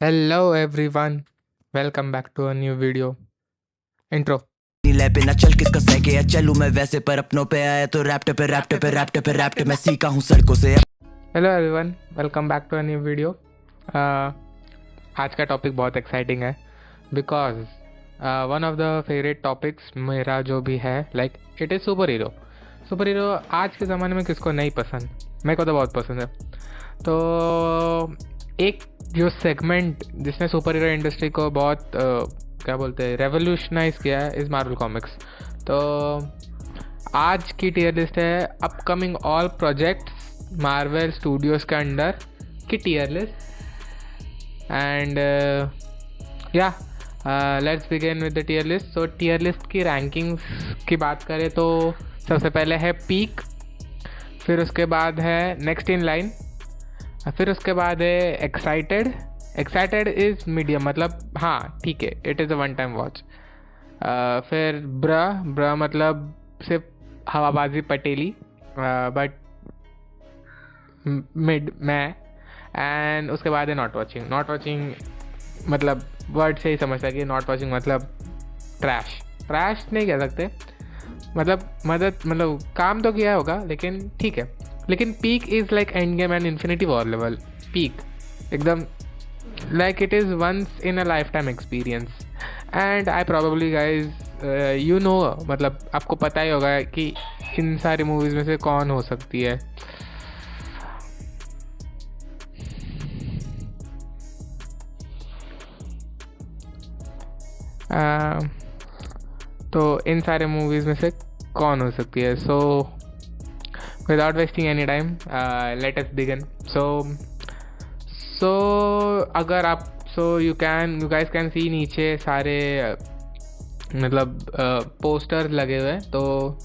Hello everyone, welcome back to a new video. Intro. ले बिना चल किसका सह गया चलूं मैं वैसे पर अपनों पे आया तो रैप्ट मैं सीखा हूँ सड़कों से Hello everyone, welcome back to a new video. आज का टॉपिक बहुत एक्साइटिंग है because one of the favourite topics मेरा जो भी है like it is super hero. Super hero आज के ज़माने में किसको नहीं पसंद, मेरे को तो बहुत पसंद है. तो एक जो सेगमेंट जिसने सुपर हीरो इंडस्ट्री को बहुत क्या बोलते हैं रेवोल्यूशनाइज किया है इज़ मार्वल कॉमिक्स. तो आज की टीयर लिस्ट है upcoming all projects Marvel Studios के अंडर की tier list. And yeah let's begin with the tier list. So tier list की रैंकिंग्स की बात करें तो सबसे पहले है पीक, फिर उसके बाद है नेक्स्ट इन लाइन, फिर उसके बाद है एक्साइटेड. एक्साइटेड इज़ मीडियम, मतलब हाँ ठीक है, it is a one time watch. फिर ब्र मतलब सिर्फ हवाबाजी पटेली बट मिड मैं. एंड उसके बाद है नॉट वॉचिंग. नॉट वॉचिंग मतलब वर्ड से ही समझता है कि नॉट वॉचिंग मतलब ट्रैश. ट्रैश नहीं कह सकते, मतलब काम तो किया होगा लेकिन ठीक है. लेकिन peak is like endgame and infinity war level. Peak एकदम like it is once in a lifetime experience. And I probably guys you know, मतलब आपको पता ही होगा कि इन सारी मूवीज़ में से कौन हो सकती है. तो इन सारे मूवीज़ में से कौन हो सकती है. So without wasting any time let us begin. So अगर आप यू गाइस कैन सी नीचे सारे मतलब पोस्टर्स लगे हुए हैं. तो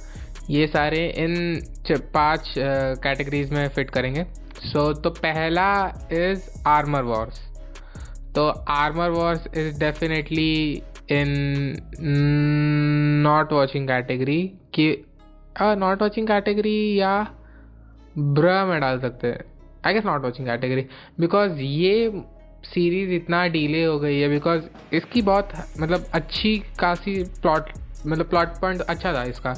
ये सारे इन 5 कैटेगरीज में फिट करेंगे. तो पहला इज़ आर्मर वॉर्स. तो Armor Wars is definitely in not watching category कि नॉट वॉचिंग कैटेगरी या ब्र में डाल सकते हैं. I guess not watching category because ये सीरीज़ इतना डिले हो गई है बिकॉज इसकी बहुत मतलब अच्छी खासी प्लॉट पॉइंट अच्छा था इसका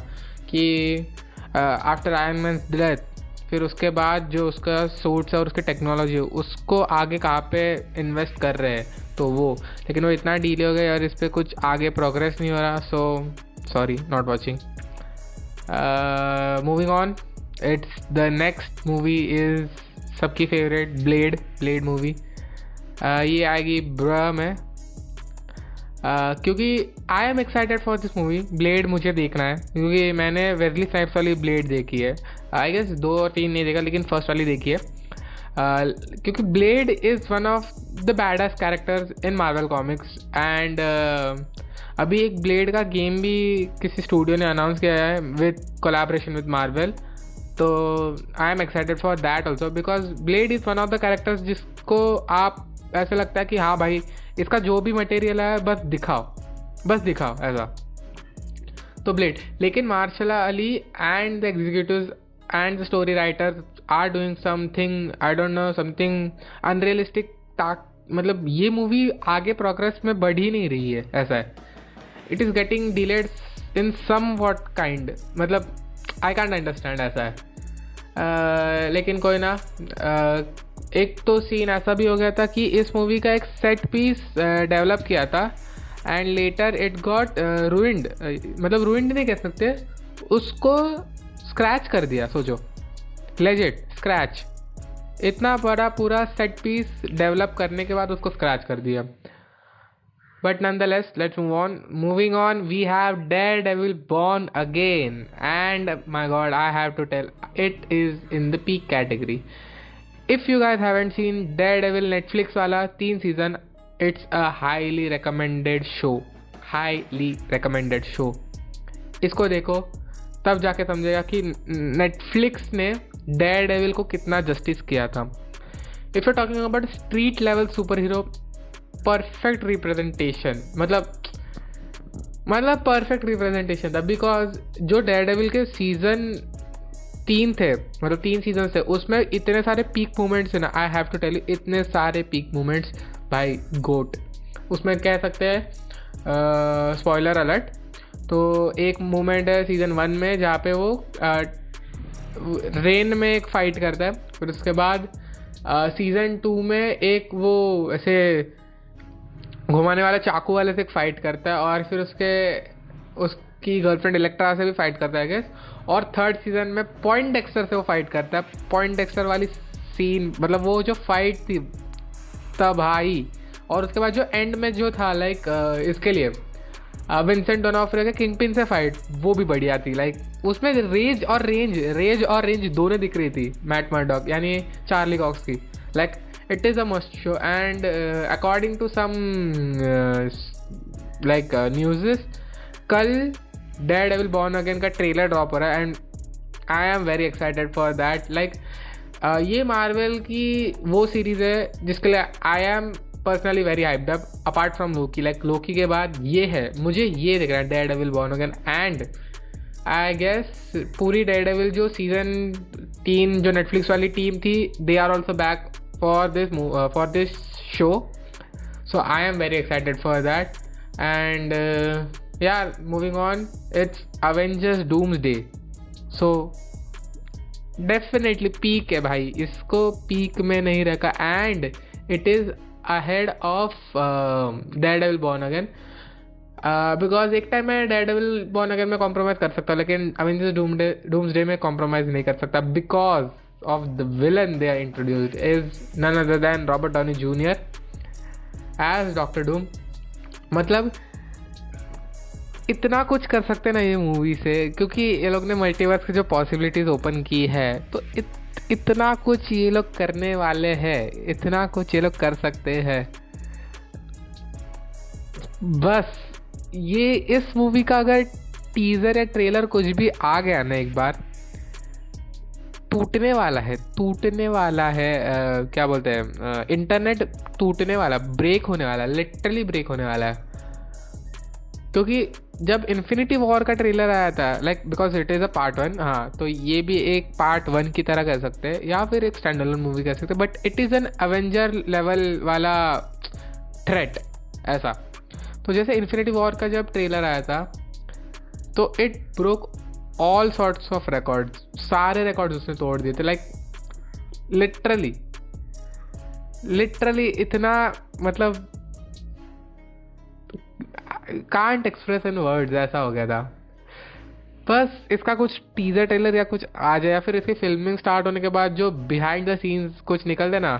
कि आफ्टर आयरन मैन डेथ फिर उसके बाद जो उसका सूट्स है और उसकी टेक्नोलॉजी है उसको आगे कहाँ पे इन्वेस्ट कर रहे हैं तो वो. लेकिन वो इतना डिले हो गया और इस पर कुछ आगे प्रोग्रेस नहीं हो रहा. So sorry, not watching. Moving on, it's the next movie is सबकी फेवरेट ब्लेड मूवी. ये आएगी ब्र में क्योंकि आई am excited for this movie. Blade मुझे देखना है क्योंकि मैंने वेस्ली स्नाइप्स वाली ब्लेड देखी है. आई गेस 2 और 3 नहीं देखा लेकिन फर्स्ट वाली देखी है. क्योंकि blade is one of the baddest characters in Marvel comics. And अभी एक ब्लेड का गेम भी किसी स्टूडियो ने अनाउंस किया है विद कोलैबोरेशन विद मार्वल. तो I am excited for that also because Blade is one of the characters जिसको आप ऐसा लगता है कि हाँ भाई इसका जो भी मटेरियल है बस दिखाओ ऐसा. तो ब्लेड. लेकिन Mahershala Ali and the executives and the story writers are doing something I don't know something unrealistic. मतलब ये मूवी आगे प्रोग्रेस में बढ़ ही नहीं रही है. ऐसा है, it is getting delayed in somewhat kind. मतलब आई कैंट अंडरस्टैंड. ऐसा है लेकिन कोई ना. एक तो सीन ऐसा भी हो गया था कि इस मूवी का एक सेट पीस डेवलप किया था and later it got ruined. मतलब रूइंड नहीं कह सकते, उसको स्क्रैच कर दिया. सोचो, लेजिट स्क्रैच. इतना बड़ा पूरा सेट पीस डेवलप करने के बाद उसको स्क्रैच कर दिया. But nonetheless, let's move on. Moving on, we have Daredevil Born Again. And my god, I have to tell, it is in the peak category. If you guys haven't seen Daredevil Netflix वाला 3 season, it's a highly recommended show. Highly recommended show. इसको देखो तब जाके समझेगा कि Netflix ने Daredevil को कितना जस्टिस किया था. If you're talking about street level superhero, perfect representation मतलब परफेक्ट रिप्रेजेंटेशन था. बिकॉज जो डेयरडेविल के सीजन 3 थे, मतलब 3 सीजन थे, उसमें इतने सारे पीक मोमेंट्स है ना. I have to tell you, इतने सारे पीक मोमेंट्स भाई गोट। उसमें कह सकते हैं, स्पॉइलर अलर्ट, तो एक मोमेंट है सीज़न 1 में जहाँ पे वो रेन में एक फ़ाइट करता है, फिर उसके बाद सीज़न 2 में एक वो ऐसे घुमाने वाला चाकू वाले से एक फ़ाइट करता है, और फिर उसकी गर्लफ्रेंड इलेक्ट्रा से भी फाइट करता है गेस, और थर्ड सीज़न में पॉइंट डेक्स्टर से वो फाइट करता है। पॉइंट डेक्स्टर वाली सीन, मतलब वो जो फाइट थी तब भाई, और उसके बाद जो एंड में जो था लाइक इसके लिए विंसेंट डोनोफ्रियो के किंगपिन से फाइट, वो भी बढ़िया थी। लाइक उसमें रेज और रेंज दोनों दिख रही थी मैट मर्डॉक यानी चार्ली कॉक्स की। Like it is a must show, and according to some like news, कल डेयरडेविल बॉर्न अगेन का ट्रेलर ड्रॉप हो रहा है, and I am very excited for that. Like ये मार्वल की वो सीरीज़ है जिसके लिए I am personally very hyped up apart from Loki. Like Loki के बाद ये है, मुझे ये दिख रहा है Daredevil Born again, and I guess पूरी डेयरडेविल जो सीज़न 3 जो नेटफ्लिक्स वाली टीम थी, they are also back for this show, so I am very excited for that. And यार moving on, it's Avengers Doomsday, so definitely peak है भाई, इसको peak में नहीं रखा, and it is ahead of Daredevil Born Again, because एक time मैं Daredevil Born Again में कॉम्प्रोमाइज़ कर सकता हूँ, लेकिन अवेंजर्स डूम्सडे में कॉम्प्रोमाइज़ नहीं कर सकता, because of the villain they are introduced is none other than Robert Downey Junior as Doctor Doom. मतलब इतना कुछ कर सकते ना ये मूवी से, क्योंकि ये लोग ने मल्टीवर्स की जो पॉसिबिलिटीज़ ओपन की है, तो इतना कुछ ये लोग करने वाले हैं, इतना कुछ ये लोग कर सकते हैं। बस ये इस मूवी का अगर टीज़र या ट्रेलर कुछ भी आ गया ना एक बार, टूटने वाला है क्या बोलते हैं, इंटरनेट टूटने वाला, ब्रेक होने वाला, लिटरली ब्रेक होने वाला है। क्योंकि जब इन्फिनिटी वॉर का ट्रेलर आया था, like because it is a part 1, हाँ, तो ये भी एक पार्ट 1 की तरह कह सकते हैं, या फिर एक स्टैंडअलोन मूवी कह सकते हैं, but it is an Avenger level वाला थ्रेट ऐसा। तो जैसे इन्फिनिटी वॉर का जब ट्रेलर आया था, तो it broke all sorts of records, सारे रिकॉर्ड्स उसने तोड़ दिए थे। लाइक लिटरली इतना, मतलब कांट एक्सप्रेस इन वर्ड्स, ऐसा हो गया था। बस इसका कुछ टीजर ट्रेलर या कुछ आ जाए, या फिर इसकी फिल्मिंग स्टार्ट होने के बाद जो बिहाइंड द सीन्स कुछ निकल दे ना,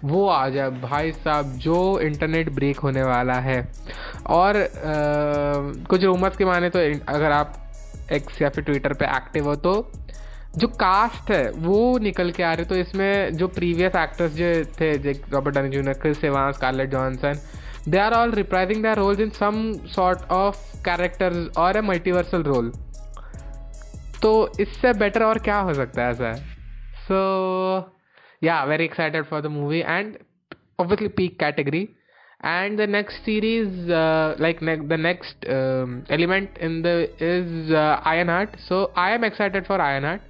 वो आ जाए भाई साहब, जो इंटरनेट ब्रेक होने वाला है। और कुछ रूमर्स के माने तो अगर आप एक्स या फिर ट्विटर पे एक्टिव हो, तो जो कास्ट है वो निकल के आ रहे, तो इसमें जो प्रीवियस एक्टर्स जो थे, Robert Downey Junior, Chris Evans, Scarlett Johansson, they are all reprising their roles in some sort of characters or a multiversal role. तो इससे बेटर और क्या हो सकता है ऐसा। So yeah, very excited for the movie, and obviously peak category. And the next series, the next element in the is Ironheart. So I am excited for Ironheart.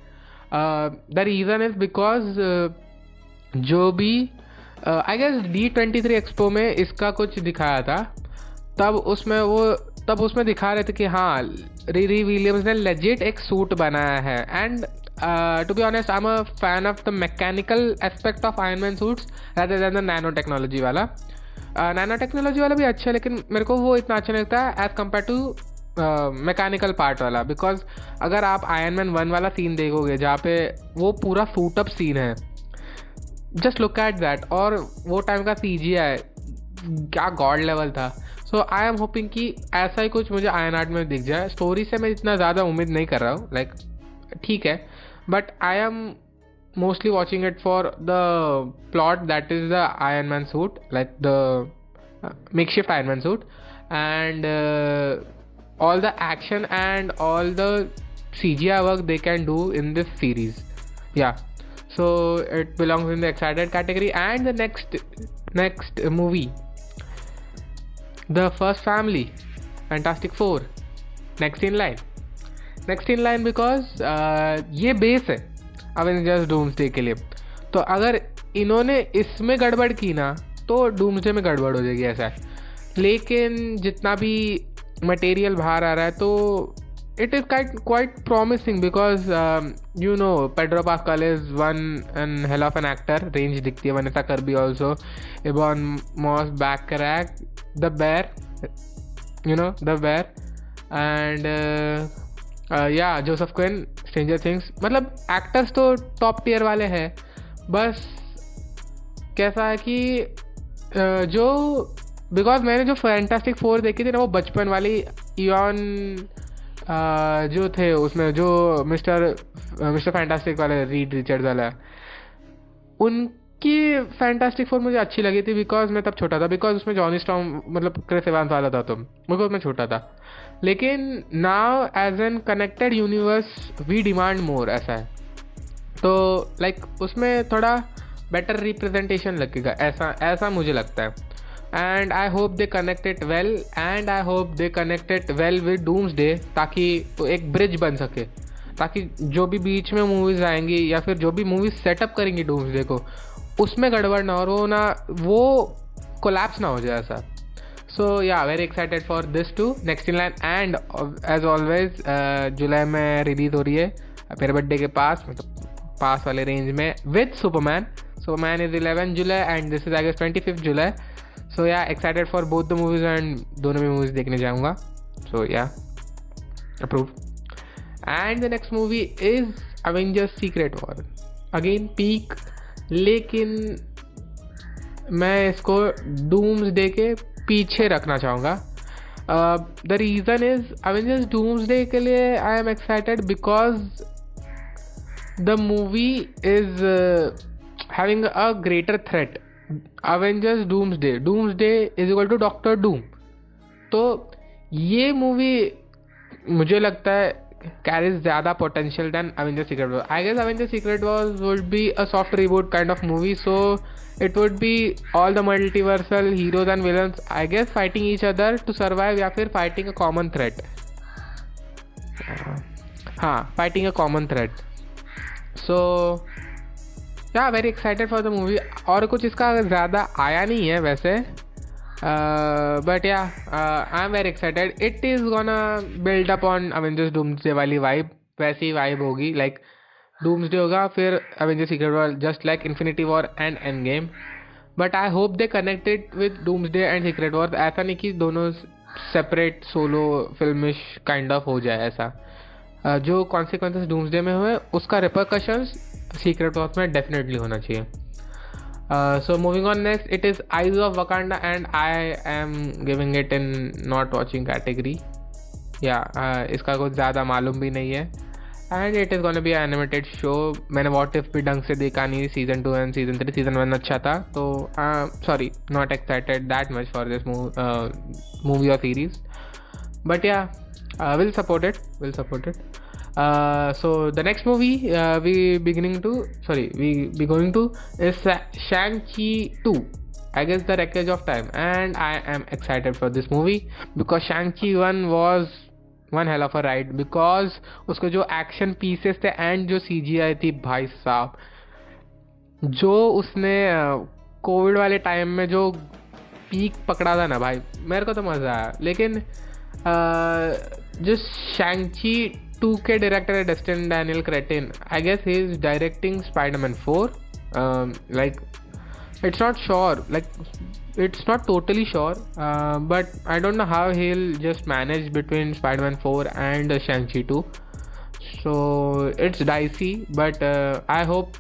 The reason is because जो भी I guess D23 expo में इसका कुछ दिखाया था, तब उसमें दिखा रहे थे कि हाँ, रिरी विलियम्स ने लेजिट एक सूट बनाया है। And to be honest, I am a fan of the mechanical aspect of Iron Man suits rather than the nano technology वाला। नैनो टेक्नोलॉजी वाला भी अच्छा है, लेकिन मेरे को वो इतना अच्छा नहीं लगता है as compare to mechanical part वाला। बिकॉज अगर आप आयरन मैन 1 वाला सीन देखोगे जहाँ पे वो पूरा सूटअप सीन है, जस्ट लुक एट दैट, और वो टाइम का CGI क्या गॉड लेवल था। सो आई एम होपिंग कि ऐसा ही कुछ मुझे आयरनहार्ट में दिख जाए। स्टोरी से मैं इतना ज़्यादा उम्मीद नहीं कर रहा हूँ, लाइक ठीक है, but I am mostly watching it for the plot that is the iron man suit, like the makeshift iron man suit, and all the action and all the CGI work they can do in this series. Yeah, so it belongs in the excited category. And the next movie, The First Family, Fantastic Four, next in line because ये base है Avengers Doomsday के लिए। तो अगर इन्होंने इसमें गड़बड़ की ना, तो डूम्सडे में गड़बड़ हो जाएगी, ऐसा है। लेकिन जितना भी मटेरियल बाहर आ रहा है तो it is quite promising because you know Pedro Pascal is one and hell of an actor, range दिखती है। Vanessa Kirby also, Ebon Moss, Backrack, The Bear, you know The Bear, and yeah Joseph Quinn, Stranger Things। मतलब actors तो top tier वाले हैं। बस कैसा है कि जो बिकॉज मैंने जो फैंटास्टिक फोर देखी थी ना, वो बचपन वाली इयॉन जो थे उसमें, जो मिस्टर फैंटास्टिक वाले रीड रिचर्ड्स वाला, उनकी फैंटास्टिक फोर मुझे अच्छी लगी थी बिकॉज मैं तब छोटा था। बिकॉज उसमें जॉनी स्टॉर्म मतलब क्रिस एवांस वाला था, तो बिकॉज मैं छोटा था। लेकिन now as an connected universe we demand more, ऐसा है। तो लाइक उसमें थोड़ा बेटर रिप्रेजेंटेशन लगेगा, ऐसा मुझे लगता है। And I hope they connected well, and I hope they connected well with doomsday, ताकि तो एक ब्रिज बन सके, ताकि जो भी बीच में मूवीज़ आएंगी या फिर जो भी मूवीज़ सेटअप करेंगी डूम्सडे को, उसमें गड़बड़ ना हो, वो कोलैप्स ना हो जाए, ऐसा। So yeah very excited for this too, next in line. And as always जुलाई में रिलीज हो रही है मेरे बर्थडे के पास, मतलब पास वाले रेंज में, with Superman. Superman is 11 July and this is I guess 25 July. So yeah excited for both the movies, and दोनों भी मूवीज देखने जाऊँगा। So yeah approve. And the next movie is Avengers Secret Wars, again peak, लेकिन मैं इसको Doomsday के पीछे रखना चाहूँगा। The reason is Avengers Doomsday के लिए I am excited because the movie is having a greater threat. Avengers doomsday is equal to Doctor Doom. तो ये मूवी मुझे लगता है carries ज़्यादा potential than Avengers Secret Wars. I guess Avengers Secret Wars would be a soft reboot kind of movie, so it would be all the multiversal heroes and villains, I guess, fighting each other to survive, या फिर fighting a common threat. हाँ, fighting a common threat. So yeah, very excited for the movie. और कुछ इसका ज़्यादा आया नहीं है वैसे, but yeah, I'm very excited. It is gonna build up on Avengers Doomsday वाली vibe, वैसी vibe होगी, like Doomsday होगा फिर Avengers Secret War, just like Infinity War and Endgame. But I hope they connect it with Doomsday and Secret War. ऐसा नहीं कि दोनों separate solo filmish kind of हो जाए, ऐसा। जो consequences Doomsday में हुए उसका repercussions Secret Wars में definitely होना चाहिए। So moving on, next it is Eyes of Wakanda, and I am giving it in not watching category. Yeah, इसका कुछ ज़्यादा मालूम भी नहीं है, and it is gonna be an animated show. मैंने What If भी ढंग से देखा नहीं, season 2 and season 3, season 1 अच्छा था, तो sorry, not excited that much for this movie or series, but yeah, we'll support it. So the next movie we be going to is Shang-Chi 2, I guess the Wreckage of Time, and I am excited for this movie because Shang-Chi 1 was one hell of a ride, because उसके जो action pieces थे and जो CGI थी, भाई साहब, जो उसने Covid वाले टाइम में जो पीक पकड़ा था ना भाई, मेरे को तो मज़ा आया। लेकिन जो Shang-Chi 2 के डायरेक्टर है Destin Daniel Cretton, I guess he is directing Spider-Man 4. like it's not sure, like it's not totally sure, but I don't know how he'll just manage between Spider-Man 4 and Shang-Chi 2, so it's dicey, but I hope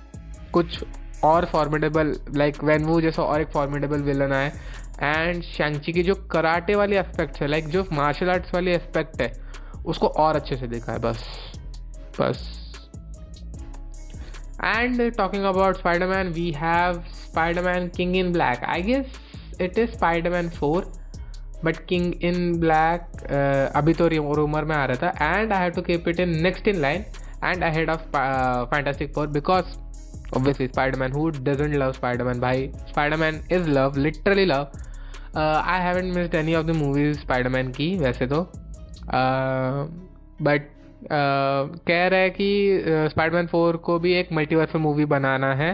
कुछ और formidable, like वैनवू जैसा और एक formidable villain आए, and शैंग-ची की जो karate वाली aspect है, लाइक जो मार्शल आर्ट्स वाली एस्पेक्ट है, उसको और अच्छे से देखा है, बस. And talking about Spider-Man, we have Spider-Man King in Black. I guess it is Spider-Man 4, but King in Black अभी तो रूमर में आ रहा था, and I have to keep it in next in line and ahead of Fantastic Four, because obviously Spider-Man, who doesn't love Spider-Man? Bhai, Spider-Man is love, literally love. I haven't missed any of the movies Spider-Man की वैसे तो, but कह रहा है कि Spider-Man 4 को भी एक मल्टीवर्स मूवी बनाना है,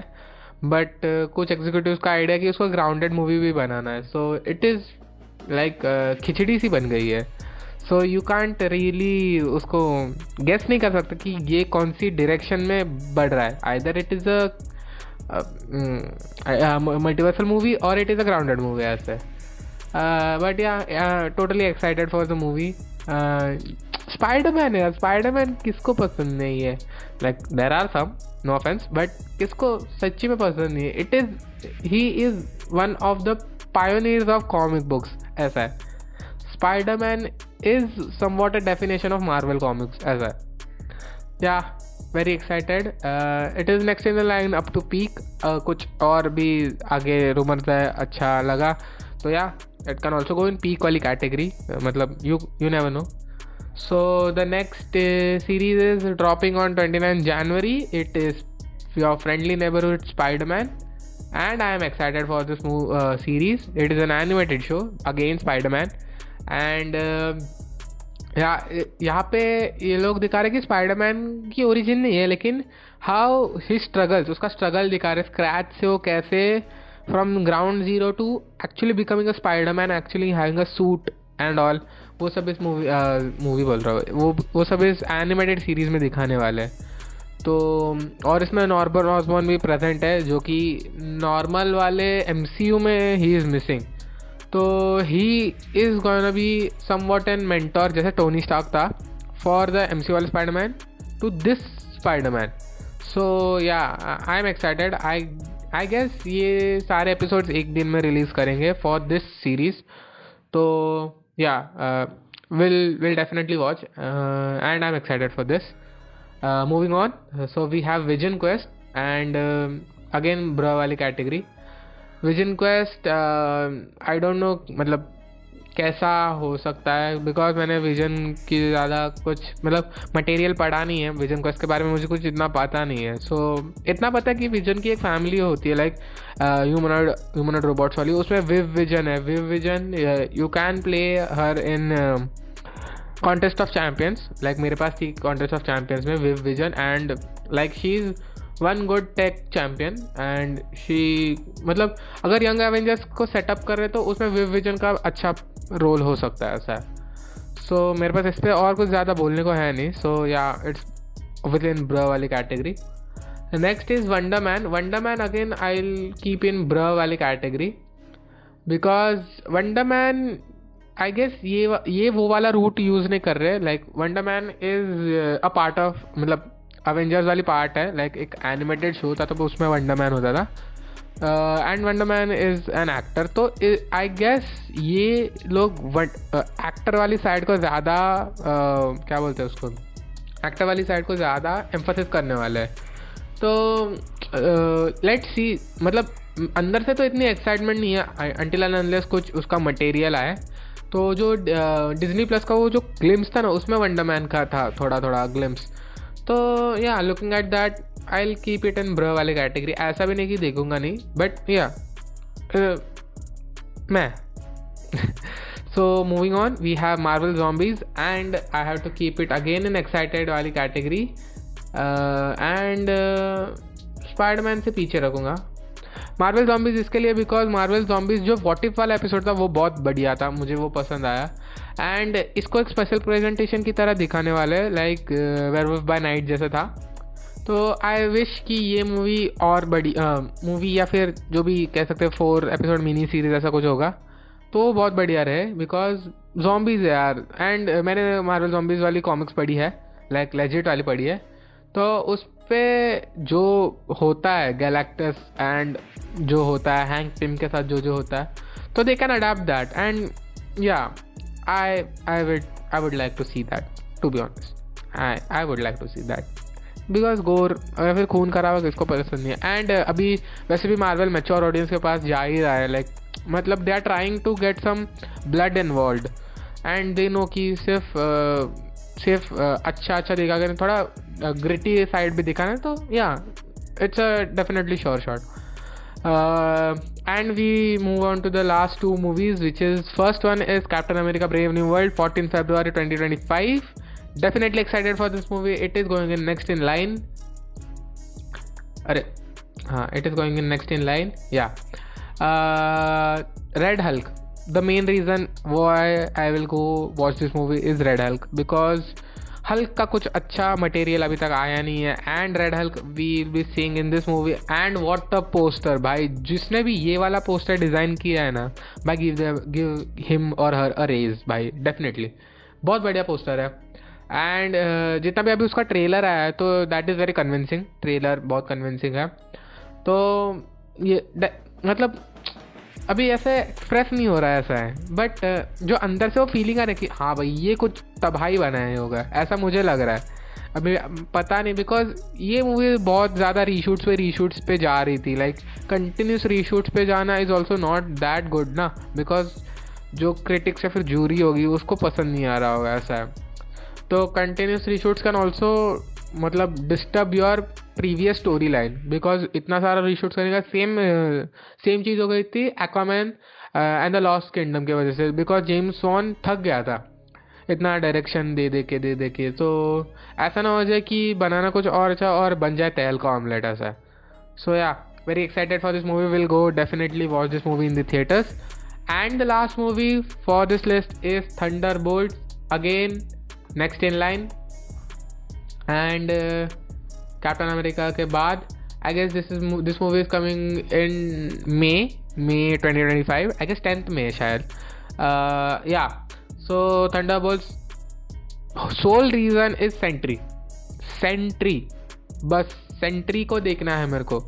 बट कुछ एग्जीक्यूटिव्स का आइडिया कि उसको ग्राउंडेड मूवी भी बनाना है, सो इट इज़ लाइक खिचड़ी सी बन गई है. सो यू कांट रियली उसको गेस नहीं कर सकते कि ये कौन सी डायरेक्शन में बढ़ रहा है. Either it is a multiversal movie और it is a grounded movie ऐसे. But yeah totally excited for the movie. Spiderman है, स्पाइडरमैन किसको पसंद नहीं है. Like there are some, no offence, but किसको सच्ची में पसंद नहीं है. It is he is one of the pioneers of comic books. ऐसा है, Spiderman is somewhat a definition of Marvel comics. ऐसा है. Yeah very excited. It is next in the line up to peak. कुछ और भी आगे rumours है, अच्छा लगा तो या it can also go in peak वाली कैटेगरी. मतलब you never know. So the next series is dropping on 29 January. It is your friendly neighborhood Spider-Man, and I am excited for this series. It is an animated show again Spider-Man, and यहाँ पे ये लोग दिखा रहे कि Spiderman की origin नहीं है, लेकिन हाउ ही स्ट्रगल्स, उसका स्ट्रगल दिखा रहे स्क्रैच से वो कैसे from ground zero to actually becoming a Spider-Man, actually having a suit and all. वो सब इस मूवी बोल रहा हूँ, वो सब इस एनिमेटेड सीरीज़ में दिखाने वाले हैं. तो और इसमें नॉर्मन ऑसबॉर्न भी प्रेजेंट है, जो कि नॉर्मल वाले MCU में ही इज़ मिसिंग. तो he is gonna be somewhat an mentor, जैसे टोनी स्टार्क था फॉर द MCU वाले Spiderman to this Spiderman. So yeah I am excited. I guess ये सारे एपिसोड्स एक दिन में रिलीज़ करेंगे फॉर दिस सीरीज़. तो we'll definitely watch, and I'm excited for this. Moving on, so we have Vision Quest, and again bra wali category. Vision Quest, I don't know मतलब कैसा हो सकता है, बिकॉज मैंने विजन की ज़्यादा कुछ मतलब मटेरियल पढ़ा नहीं है. विजन क्वेस्ट के बारे में मुझे कुछ इतना पता नहीं है. सो इतना पता है कि विजन की एक फैमिली होती है, लाइक ह्यूमनॉइड रोबोट्स वाली. उसमें विव विजन है. Viv Vision you can play her in Contest of Champions. Like मेरे पास थी कॉन्टेस्ट ऑफ चैम्पियंस में Viv Vision, and like she is one good tech champion, and she मतलब अगर young Avengers को सेटअप कर रहे तो उसमें विव विजन का अच्छा रोल हो सकता है. ऐसा है. सो मेरे पास इस पर और कुछ ज़्यादा बोलने को है नहीं. सो या इट्स विद इन ब्र वाली category. Next is Wonder Man. Wonder Man again I will keep in ब्र वाली category, because Wonder Man I guess ये वो वाला रूट यूज़ नहीं कर रहे. Like Wonder Man is a part of मतलब अवेंजर्स वाली पार्ट है. लाइक एक एनिमेटेड शो था तो उसमें वंडर मैन होता था, and Wonder Man is an actor. तो आई गेस ये लोग एक्टर वाली साइड को ज़्यादा क्या बोलते हैं उसको, एक्टर वाली साइड को ज़्यादा एम्फोसिस करने वाले हैं. तो लेट्स सी. मतलब अंदर से तो इतनी एक्साइटमेंट नहीं है अनटिल एंड अनलेस कुछ उसका मटेरियल आए. तो जो डिज्नी प्लस का वो जो ग्लिम्स था ना, उसमें वंडर मैन का था थोड़ा ग्लिम्स. तो yeah looking at that I will keep it in ब्र वाले कैटेगरी. ऐसा भी नहीं कि देखूंगा नहीं, बट या मैं. So moving on, we have Marvel Zombies, and I have to keep it again in excited वाली कैटेगरी, एंड स्पाइडरमैन से पीछे रखूँगा मार्वल ज़ॉम्बीज़ इसके लिए, बिकॉज मार्वल ज़ॉम्बीज़ जो व्हाट इफ वाला एपिसोड था वो बहुत बढ़िया था, मुझे वो पसंद आया. एंड इसको एक स्पेशल प्रेजेंटेशन की तरह दिखाने वाले, लाइक वेयरवुल्फ बाय नाइट जैसे था. तो आई विश कि ये मूवी और बड़ी मूवी या फिर जो भी कह सकते हैं 4 एपिसोड मिनी सीरीज ऐसा कुछ होगा तो बहुत बढ़िया रहे, बिकॉज ज़ॉम्बीज़ है यार. एंड मैंने मार्वल ज़ॉम्बीज़ वाली कॉमिक्स पढ़ी है, लाइक लेजिट वाली पढ़ी है. तो उस पे जो होता है गैलेक्टस एंड जो होता है हैंक पिम के साथ जो होता है, तो they can adapt that. And या I would like to see that, to be honest. I would like to see that, because gore या फिर खून खराबा किसको पसंद नहीं है. एंड अभी वैसे भी मार्वल मैच्योर ऑडियंस के पास जा ही रहा है. लाइक मतलब they are trying to get some blood involve, and they know कि सिर्फ अच्छा दिखा कर थोड़ा ग्रिटी साइड भी दिखाना है. तो या it's a definitely sure shot. And we move on to the last 2 movies, which is first one is Captain America Brave New World, 14 February 2025. Definitely excited for this movie. It is going in next in line. अरे हाँ, it is going in next in line. Yeah. Red Hulk. The main reason why I will go watch this movie is Red Hulk, because Hulk का कुछ अच्छा material अभी तक आया नहीं है, and Red Hulk we will be seeing in this movie. And what a poster भाई, जिसने भी ये वाला पोस्टर डिज़ाइन किया है ना भाई, गिव हिम और हर अ रेज भाई, डेफिनेटली बहुत बढ़िया पोस्टर है. एंड जितना भी अभी उसका ट्रेलर आया है तो that is very convincing. Trailer बहुत कन्विंसिंग है. तो ये मतलब अभी ऐसे एक्सप्रेस नहीं हो रहा है ऐसा है, बट जो अंदर से वो फीलिंग आ रही है कि हाँ भाई ये कुछ तबाही बनाया होगा, ऐसा मुझे लग रहा है. अभी पता नहीं, बिकॉज ये मूवी बहुत ज़्यादा रीशूट्स पे जा रही थी. लाइक कंटिन्यूस रीशूट्स पे जाना is also not that good ना, बिकॉज जो क्रिटिक्स या फिर जूरी होगी उसको पसंद नहीं आ रहा होगा, ऐसा है. तो कंटिन्यूस रीशूट्स कैन ऑल्सो मतलब disturb your previous story line, because इतना सारा रीशूट्स करने का सेम चीज़ हो गई थी Aquaman and the lost kingdom की वजह से, बिकॉज जेम्स वॉन थक गया था इतना डायरेक्शन दे के. तो ऐसा ना हो जाए कि बनाना कुछ और अच्छा और बन जाए तेल का ऑमलेट, ऐसा. So yeah, very excited for this movie. Will go definitely watch this movie in the theatres. And the last movie for this list is Thunderbolt, again next in line. And Captain America के बाद I guess this movie is coming in May 2025, I guess 10th May शायद. Yeah, so Thunderbolts sole reason is Sentry. बस Sentry को देखना है मेरे को.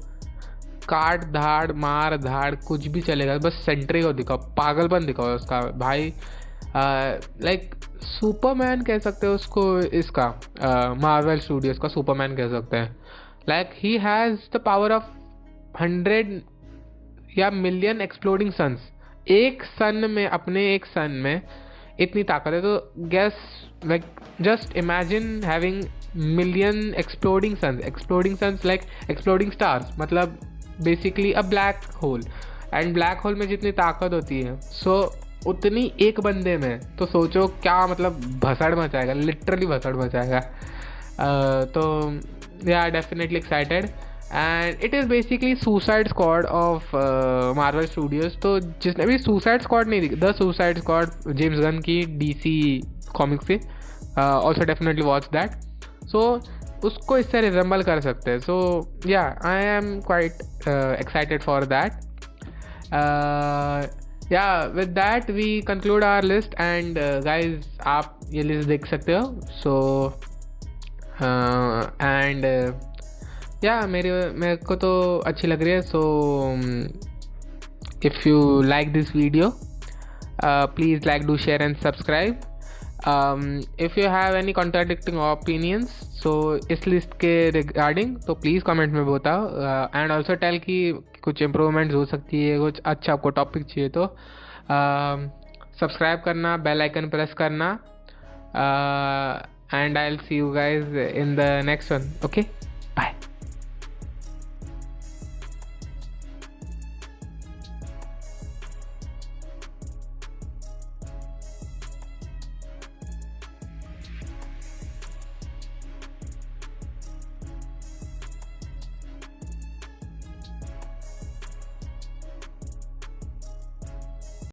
काट धाड़ मार धाड़ कुछ भी चलेगा, बस सेंट्री को दिखाओ, पागलपन दिखाओ उसका भाई. लाइक सुपरमैन कह सकते हो उसको, इसका मार्वल स्टूडियोज़ का सुपरमैन कह सकते हैं. Like he has the power of 100 या मिलियन एक्सप्लोडिंग सन्स. एक सन में, अपने एक सन में इतनी ताकत है. तो guess, like just imagine having million exploding suns like exploding stars, मतलब basically a black hole. And black hole में जितनी ताकत होती है, सो उतनी एक बंदे में, तो सोचो क्या मतलब भसड़ मचाएगा, लिटरली भसड़ मचाएगा. तो या, definitely excited. And it is basically suicide squad of Marvel Studios. तो जिसने भी सुसाइड स्क्वाड नहीं देखी, the suicide squad James Gunn की DC कॉमिक्स से, ऑल्सो डेफिनेटली वॉच दैट. सो उसको इससे रिजेंबल कर सकते हैं. सो yeah, I am quite excited for that. Yeah, with that we conclude our list. And guys, आप ये लिस्ट देख सकते हो. So and yeah, मेरे को तो अच्छी लग रही है. So if you like this video, please like, do, share and subscribe. If you have any contradicting opinions, so इस लिस्ट के रिगार्डिंग, तो प्लीज़ कमेंट में बताओ. एंड ऑल्सो टेल कि कुछ इम्प्रूवमेंट्स हो सकती है, कुछ अच्छा आपको टॉपिक चाहिए तो सब्सक्राइब करना, बेल आइकन प्रेस करना. And I will see you guys in the next one. Okay.